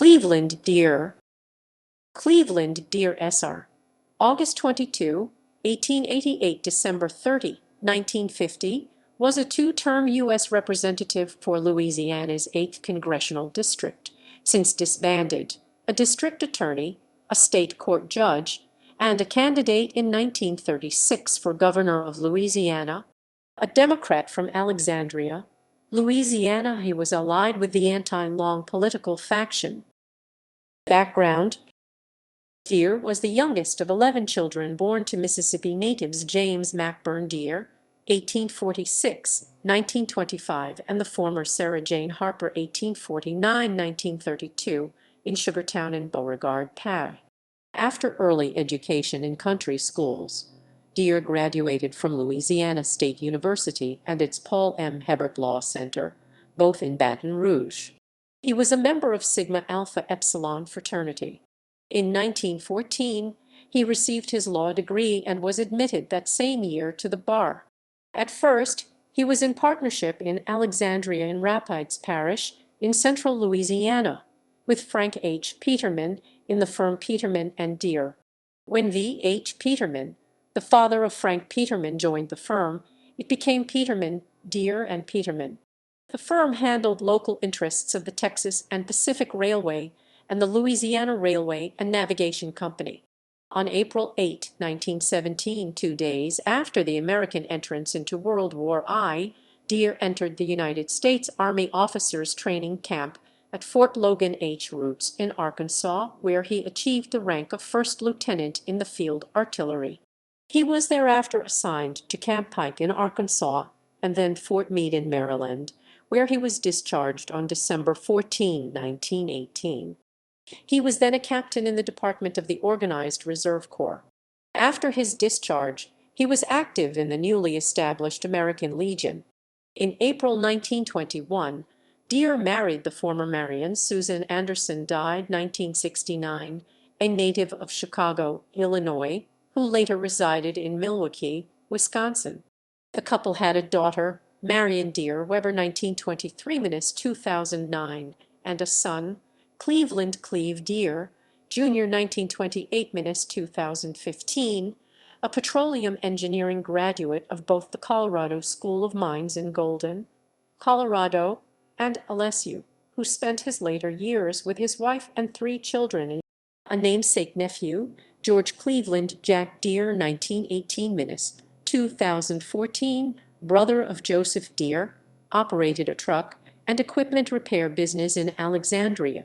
Cleveland Deer. Cleveland Deer Sr. August 22, 1888 – December 30, 1950, was a two-term U.S. representative for Louisiana's 8th Congressional District, since disbanded, a district attorney, a state court judge, and a candidate in 1936 for governor of Louisiana. A Democrat from Alexandria, Louisiana, he was allied with the anti-Long political faction. Background: Deer was the youngest of 11 children born to Mississippi natives James Macburn Deer, 1846–1925, and the former Sarah Jane Harper, 1849–1932, in Sugartown and Beauregard Parish. After early education in country schools, Deer graduated from Louisiana State University and its Paul M. Hebert Law Center, both in Baton Rouge. He was a member of Sigma Alpha Epsilon fraternity. In 1914, he received his law degree and was admitted that same year to the bar. At first, he was in partnership in Alexandria in Rapides Parish in central Louisiana, with Frank H. Peterman in the firm Peterman and Deer. When V. H. Peterman, the father of Frank Peterman, joined the firm, it became Peterman, Deer and Peterman. The firm handled local interests of the Texas and Pacific Railway and the Louisiana Railway and Navigation Company. On April 8, 1917, 2 days after the American entrance into World War I, Deer entered the United States Army Officers Training Camp at Fort Logan H. Roots in Arkansas, where he achieved the rank of first lieutenant in the field artillery. He was thereafter assigned to Camp Pike in Arkansas and then Fort Meade in Maryland, where he was discharged on December 14, 1918. He was then a captain in the Department of the Organized Reserve Corps. After his discharge, he was active in the newly established American Legion. In April 1921, Deer married the former Marion Susan Anderson, died 1969, a native of Chicago, Illinois, who later resided in Milwaukee, Wisconsin. The couple had a daughter, Marion Deer Weber, 1923–2009, and a son, Cleveland Cleve Deer, Jr., 1928–2015, a petroleum engineering graduate of both the Colorado School of Mines in Golden, Colorado, and LSU, who spent his later years with his wife and 3 children. A namesake nephew, George Cleveland Jack Deer, 1918–2014, brother of Joseph Deer, operated a truck and equipment repair business in Alexandria.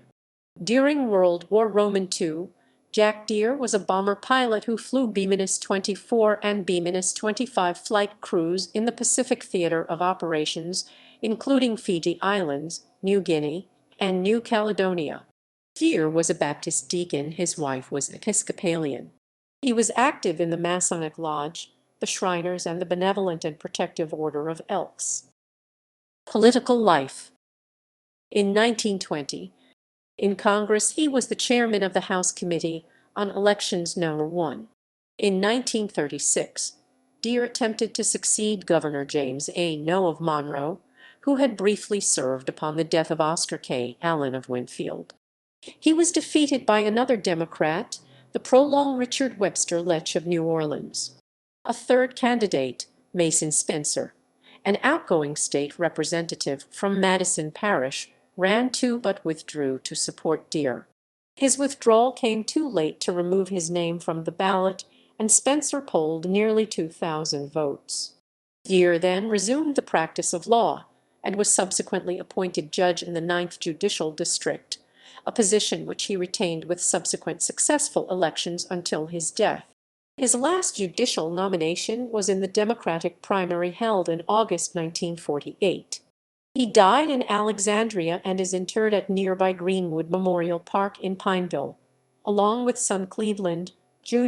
During World War II, Jack Deer was a bomber pilot who flew B-24 and B-25 flight crews in the Pacific Theater of Operations, including Fiji Islands, New Guinea, and New Caledonia. Deer was a Baptist deacon. His wife was Episcopalian. He was active in the Masonic Lodge, the Shriners, and the Benevolent and Protective Order of Elks. Political life. In 1920, in Congress, he was the chairman of the House Committee on Elections No. 1. In 1936, Deer attempted to succeed Governor James A. Noe of Monroe, who had briefly served upon the death of Oscar K. Allen of Winfield. He was defeated by another Democrat, the prolonged Richard Webster Letch of New Orleans. A third candidate, Mason Spencer, an outgoing state representative from Madison Parish, ran too but withdrew to support Deer. His withdrawal came too late to remove his name from the ballot, and Spencer polled nearly 2,000 votes. Deer then resumed the practice of law and was subsequently appointed judge in the 9th Judicial District, a position which he retained with subsequent successful elections until his death. His last judicial nomination was in the Democratic primary held in August 1948. He died in Alexandria and is interred at nearby Greenwood Memorial Park in Pineville, along with son Cleveland Jr.